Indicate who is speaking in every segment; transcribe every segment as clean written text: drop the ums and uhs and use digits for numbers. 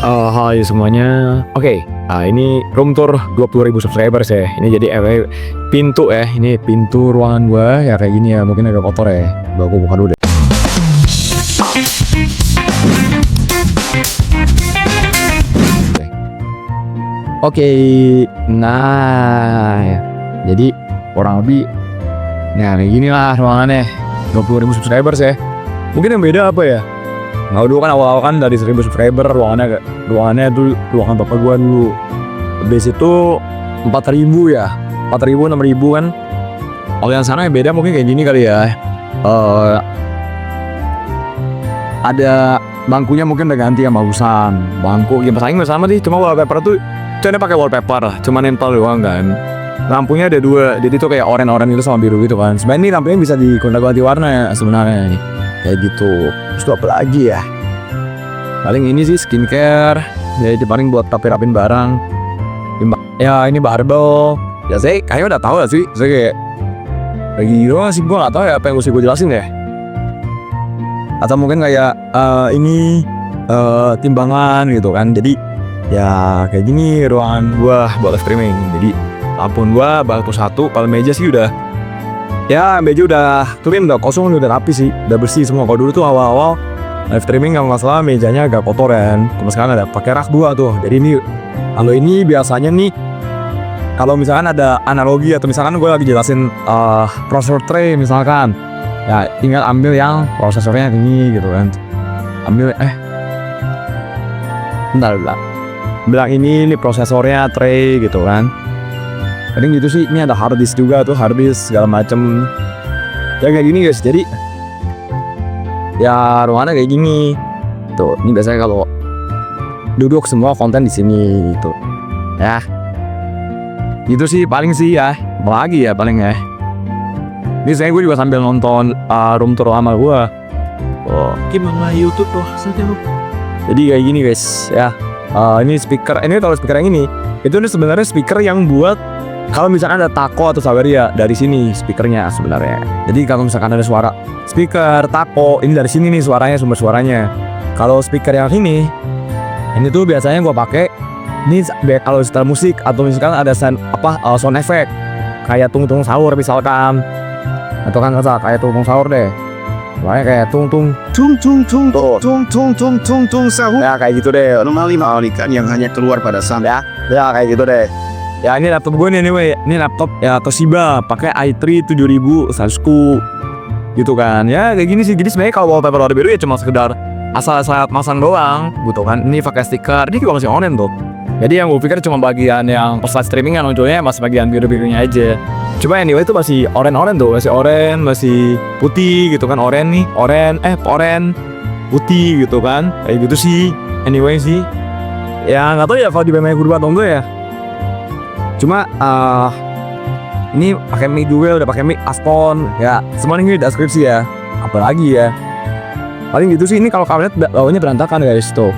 Speaker 1: Hai semuanya. Oke, ini room tour 20.000 subscribers ya. Ini jadi pintu ya. Ini pintu ruangan gua ya kayak gini ya. Mungkin agak kotor ya. Gua buka dulu deh. Oke, nah jadi kurang lebih nah kayak gini lah ruangannya. 20.000 subscribers ya. Mungkin yang beda apa ya? Nah dulu kan awal-awal kan dari 1.000 subscriber ruangannya tuh ruangan bapak gua dulu. Habis itu 4.000 ya, 4.000 6.000 kan. Kalau yang sana yang beda mungkin kayak gini kali ya. Ada bangkunya mungkin udah ganti yang bagusan. Bangku yang paling sama sih, cuma wallpaper tuh dia pakai wallpaper, cuma nempel doang kan. Lampunya ada dua, jadi tuh kayak oranye itu sama biru gitu kan. Sebenarnya ini lampunya bisa digonta-ganti warna ya sebenarnya nih. Kayak gitu. Terus tuh apa lagi ya? Paling ini sih skincare. Jadi paling buat rapin barang. Ya ini barbel. Ya saya kayaknya udah tahu lah sih. Saya kayak lagi doang sih, gue gak tahu ya apa yang mesti gue jelasin ya. Atau mungkin kayak ini timbangan gitu kan. Jadi ya kayak gini ruangan gua buat streaming. Jadi lampu gua bangku satu, kalau meja sih udah ya meja udah clean, udah kosong, udah rapi sih, udah bersih semua. Kalau dulu tuh awal-awal live streaming kalau nggak salah mejanya agak kotor kan. Terus sekarang ada pakai rak 2 tuh. Jadi ini kalau ini biasanya nih kalau misalkan ada analogi atau misalkan gue lagi jelasin processor tray misalkan, ya tinggal ambil yang prosesornya ini gitu kan. Ambil bentar bilang ini prosesornya tray gitu kan. Kadang gitu sih. Ini ada hard disk juga tuh, hard disk segala macem. Ya kayak gini guys. Jadi ya ruangannya kayak gini. Tuh, ini biasanya kalau duduk semua konten di sini gitu. Ya. Gitu sih paling sih ya. Apalagi ya paling ya. Ini saya gue juga sambil nonton room tour lama gue. Oh, gimana YouTube tuh saja lu. Jadi kayak gini guys ya. Ini speaker, ini kalau speaker yang ini itu sebenarnya speaker yang buat kalau misalkan ada taco atau saweria, dari sini speakernya sebenarnya. Jadi kalau misalkan ada suara speaker taco, ini dari sini nih suaranya, sumber suaranya. Kalau speaker yang ini tuh biasanya gue pakai ini kalau setel musik atau misalkan ada sound effect kayak tung sahur misalkan, atau kan kayak tung sahur deh. Soalnya kayak tung sahur. Ya kayak gitu deh.
Speaker 2: Normally kan yang hanya keluar pada saat
Speaker 1: ya kayak gitu deh. Ya ini laptop gue nih anyway. Ini laptop ya Toshiba pakai i3 7000 Sasku gitu kan. Ya kayak gini sih. Jadi sebenarnya kalau wallpaper warna biru ya cuma sekedar asal masang doang gitu kan. Ini pakai stiker. Ini juga masih online tuh. Jadi yang gue pikir cuma bagian yang pas live streaming kan munculnya masih bagian biru-birunya aja. Cuma anyway itu masih oren tuh, masih oren, masih putih gitu kan. Oren putih gitu kan. Kayak gitu sih. Anyway sih. Ya nggak tahu ya kalau di BMI berubah atau enggak ya. Cuma ini pakai mic juga, udah pakai mic Aston ya. Semua ini di deskripsi ya. Apalagi ya. Paling gitu sih. Ini kalau kabinet bawahnya berantakan guys tuh.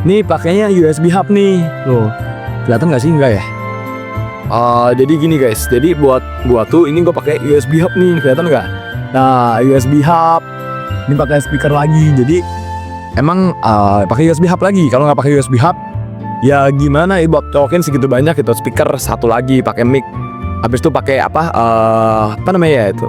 Speaker 1: Ini pakainya USB hub nih. Loh. Kelihatan nggak sih? Enggak ya? Jadi gini guys. Jadi buat tuh ini gue pakai USB hub nih. Kelihatan nggak? Nah, USB hub. Ini pakai speaker lagi. Jadi emang pakai USB hub lagi. Kalau nggak pakai USB hub, ya gimana ya buat colokin segitu banyak gitu. Speaker satu lagi pakai mic. Habis itu pakai apa namanya ya itu?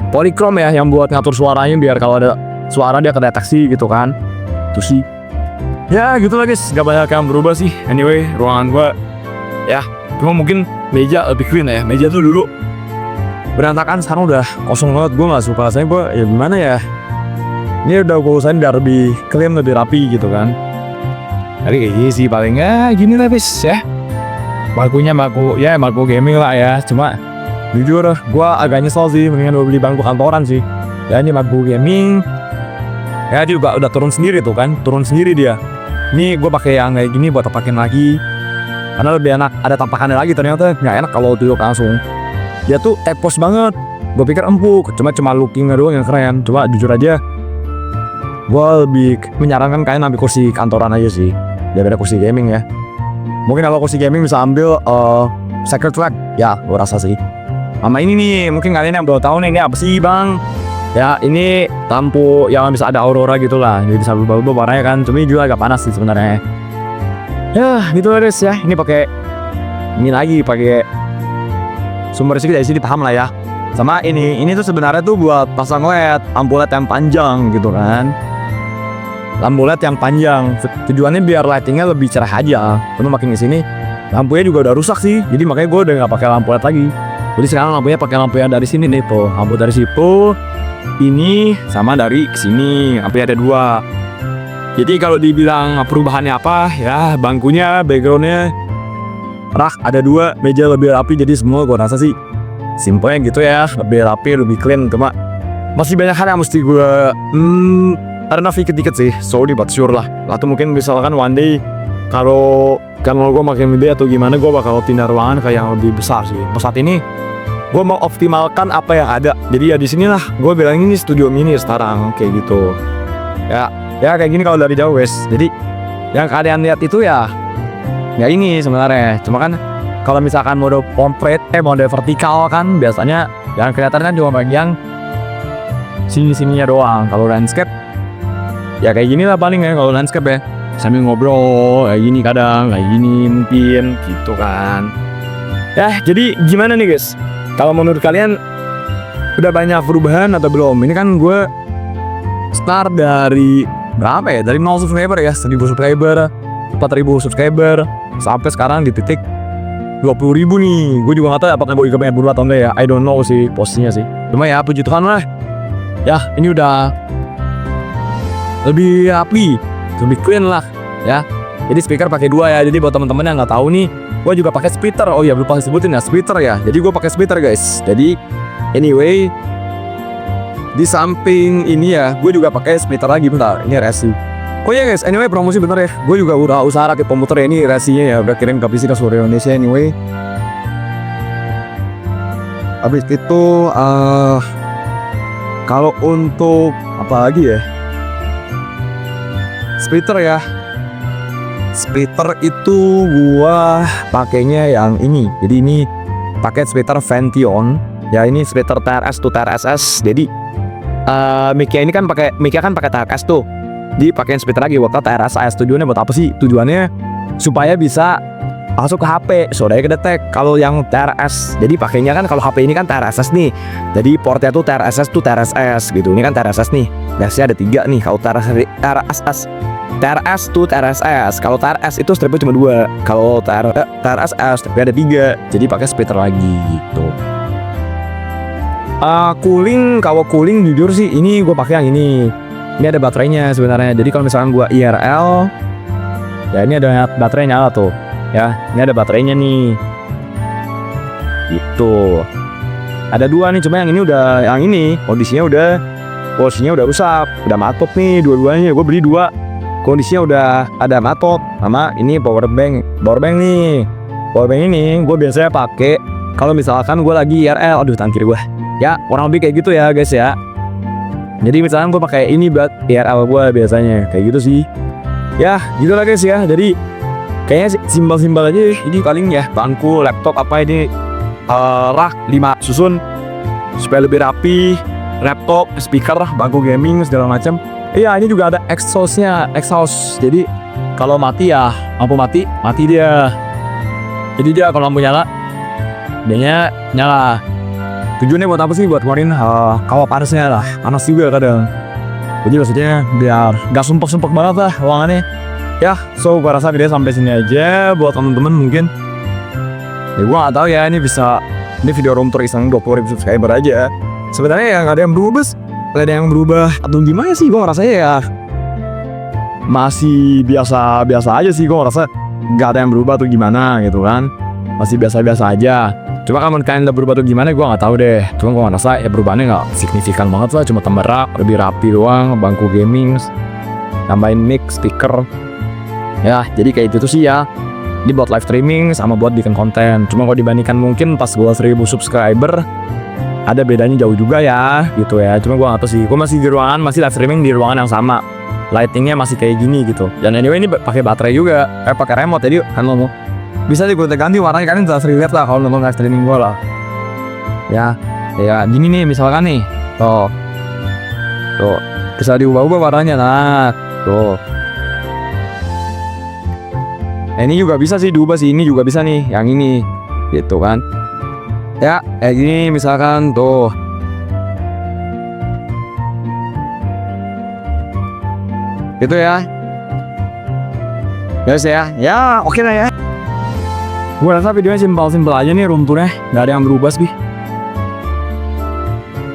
Speaker 1: Polychrome ya yang buat ngatur suaranya biar kalau ada suara dia kedeteksi gitu kan. Itu sih. Ya gitu lah guys, gak banyak yang berubah sih. Anyway, ruangan gua ya cuma mungkin meja lebih clean ya. Meja tuh dulu berantakan, sekarang udah kosong banget. Gue gak suka, saya gue ya gimana ya. Ini udah gue usahain biar lebih clean, lebih rapi gitu kan. Jadi kayak gini sih paling ya gini lah guys ya. Bangkunya bangku gaming lah ya. Cuma jujur gue agak nyesel sih, mendingan gue beli bangku kantoran sih. Ya ini bangku gaming. Ya dia juga udah turun sendiri tuh kan, turun sendiri dia. Ini gue pakai yang kayak gini buat tapakin lagi. Karena lebih enak, ada tampakannya lagi ternyata nggak enak kalau duduk langsung. Dia tuh tepos banget. Gue pikir empuk, cuma lookingnya doang yang keren. Coba jujur aja, gue lebih menyarankan kalian ambil kursi kantoran aja sih daripada kursi gaming ya. Mungkin kalau kursi gaming bisa ambil Secret Track, ya gue rasa sih. Sama ini nih, mungkin kalian yang belum tahu nih ini apa sih bang? Ya ini lampu yang bisa ada aurora gitu lah. Jadi bisa berubah-ubah warnanya kan. Cuma ini juga agak panas sih sebenarnya. Ya gitu lah guys ya. Ini pakai ini lagi pakai sumber listrik dari sini, paham lah ya. Sama ini tuh sebenarnya tuh buat pasang LED, lampu LED yang panjang gitu kan. Lampu LED yang panjang. Tujuannya biar lightingnya lebih cerah aja. Cuma makin kesini lampunya juga udah rusak sih. Jadi makanya gue udah nggak pakai lampu LED lagi. Jadi sekarang lampunya pakai lampu yang dari sini nih tuh. Lampu dari situ, ini sama dari sini. Lampunya ada 2. Jadi kalau dibilang perubahannya apa ya, bangkunya, backgroundnya, rak ada 2, meja lebih rapi. Jadi semua gue rasa sih simpelnya gitu ya, lebih rapi, lebih clean. Cuma masih banyak hal yang mesti gue renovasi dikit sih. Sorry but sure lah. Atau mungkin misalkan one day kalau gue makin gede atau gimana, gue bakal pindah ruangan kayak yang lebih besar sih. Saat ini gue mau optimalkan apa yang ada. Jadi ya di sinilah gue bilang ini studio mini sekarang kayak gitu. Ya kayak gini kalau dari jauh guys. Jadi yang kalian lihat itu ya ini sebenarnya. Cuma kan kalau misalkan mode portrait mode vertikal kan biasanya yang kelihatan kan cuma bagian sini-sininya doang. Kalau landscape ya kayak gini lah paling ya. Kalau landscape ya sambil ngobrol kayak gini, kadang kayak gini mungkin gitu kan. Ya jadi gimana nih guys, kalau menurut kalian udah banyak perubahan atau belum? Ini kan gue start dari berapa ya, dari 0 subscriber ya, 1000 subscriber, 4000 subscriber, sampai sekarang di titik 20.000 nih. Gue juga gak tahu apakah gue banyak berubah atau enggak ya, I don't know sih posisinya sih. Cuma ya puji Tuhan lah ya, ini udah lebih rapi, lebih clean lah ya. Jadi speaker pakai 2 ya. Jadi buat teman-teman yang nggak tahu nih, gue juga pakai splitter. Oh ya lupa sebutin ya, splitter ya. Jadi gue pakai splitter guys. Jadi anyway, di samping ini ya, gue juga pakai splitter lagi. Bentar, ini resi. Oh ya guys, anyway promosi bener ya. Gue juga udah usaha rakit komputer ya. Ini resinya ya, udah kirim ke PC ke seluruh Indonesia anyway. Habis itu kalau untuk apa lagi ya? Splitter ya. Splitter itu gua pakainya yang ini. Jadi ini pakai splitter Vention. Ya ini splitter TRS to TRSS. Jadi mic-nya ini kan pakai TRS tuh. Dipakein splitter lagi buat TRSS. Tujuannya buat apa sih? Tujuannya supaya bisa masuk ke HP, saudara kedetek. Kalau yang TRS, jadi pakainya kan kalau HP ini kan TRSS nih. Jadi portnya tuh TRSS to TRSS gitu. Ini kan TRSS nih. Biasanya ada 3 nih. Kalau TRS to TRSS. Kalau TRS itu stripnya cuma 2. Kalau TRSS stripnya ada 3. Jadi pakai splitter lagi gitu. Kalau cooling jujur sih ini gue pakai yang ini. Ini ada baterainya sebenarnya. Jadi kalau misalkan gue IRL, ya ini ada baterainya nyala tuh. Ya, ini ada baterainya nih. Gitu. Ada 2 nih, cuma yang ini udah kondisinya udah rusak, udah matot nih dua-duanya. Gue beli 2. Kondisinya udah ada matot. Sama ini power bank nih. Power bank ini gue biasanya pakai kalau misalkan gue lagi IRL. Aduh, tangan kiri gue. Ya, kurang lebih kayak gitu ya, guys ya. Jadi misalkan gue pakai ini buat IRL gue biasanya kayak gitu sih. Ya, gitu lah guys ya. Jadi kayaknya simbol-simbol aja ini paling ya, bangku, laptop apa ini rak 5 susun supaya lebih rapi, laptop, speaker, bangku gaming segala macam. Iya, ini juga ada exhaust. Jadi kalau mati ya lampu mati dia. Jadi dia kalau lampu nyala, dianya nyala. Tujuannya buat apa sih? Buat keluarin hawa panasnya lah. Panas juga kadang. Jadi maksudnya biar gak sumpek-sumpek banget lah ruangannya. Ya, so gue rasa video sampai sini aja buat temen-temen mungkin. Ya gue gak tahu ya, ini video room tour iseng 20.000 subscriber aja. Sebenarnya ya gak ada yang berubah, atau gimana sih? Gue ngerasa ya masih biasa aja sih. Gue ngerasa gak ada yang berubah atau gimana gitu kan. Masih biasa aja. Cuma kalau kalian udah berubah atau gimana gue gak tahu deh. Cuma gue ngerasa ya perubahannya gak signifikan banget lah. Cuma tambah rak, lebih rapi doang, bangku gaming, tambahin mic, speaker. Ya, jadi kayak itu tuh sih ya. Ini buat live streaming sama buat bikin konten. Cuma kalau dibandingkan mungkin pas gue 1000 subscriber, ada bedanya jauh juga ya, gitu ya. Cuma gue gak tahu sih. Gue masih live streaming di ruangan yang sama. Lightingnya masih kayak gini gitu. Dan anyway ini pakai baterai juga. Pakai remote. Jadi kan lo bisa sih gue ganti warnanya, kalian udah sering lihat lah kalau nonton live streaming gue lah. Ya gini nih misalkan nih. Tuh. Bisa diubah-ubah warnanya. Nah, tuh. Nah, ini juga bisa sih diubah sih, ini juga bisa nih, yang ini gitu kan. Ya, kayak gini misalkan tuh. Gitu ya. Guys ya oke lah ya. Gue rasa videonya simpel-simpel aja nih room tournya, nggak ada yang berubah sih.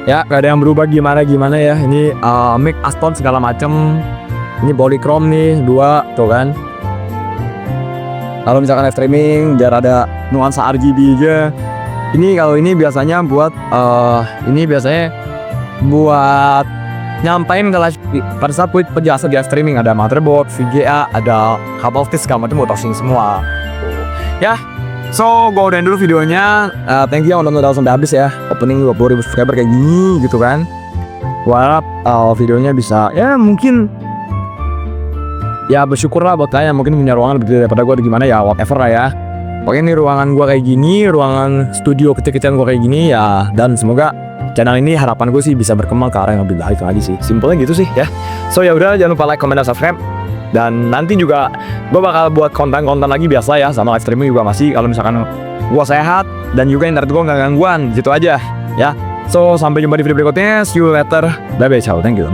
Speaker 1: Ya, nggak ada yang berubah gimana ya. Ini mic Aston segala macem. Ini polychrome nih 2 tuh kan. Kalau misalkan live streaming biar ada nuansa RGB aja. Ini kalau ini biasanya buat nyampain ke live pada saat penjelasan di live streaming, ada motherboard, VGA, ada kabel optis segala macam buat touching semua. Ya, so gue udahin dulu videonya. Thank you yang udah nonton sampai habis ya. Opening 20.000 subscriber kayak gini gitu kan. Gue harap videonya bisa ya mungkin ya bersyukur lah buat kalian, mungkin punya ruangan lebih daripada gue gimana ya, whatever lah ya. Pokoknya ini ruangan gue kayak gini, ruangan studio kecil-kecilan gue kayak gini ya. Dan semoga channel ini harapan gue sih bisa berkembang ke arah yang lebih baik lagi sih. Simpelnya gitu sih ya. So ya udah, jangan lupa like, comment, dan subscribe. Dan nanti juga gue bakal buat konten-konten lagi biasa ya, sama live streaming juga masih. Kalau misalkan gue sehat dan juga internet gue nggak gangguan, gitu aja ya. So sampai jumpa di video berikutnya. See you later. Bye bye, ciao, thank you.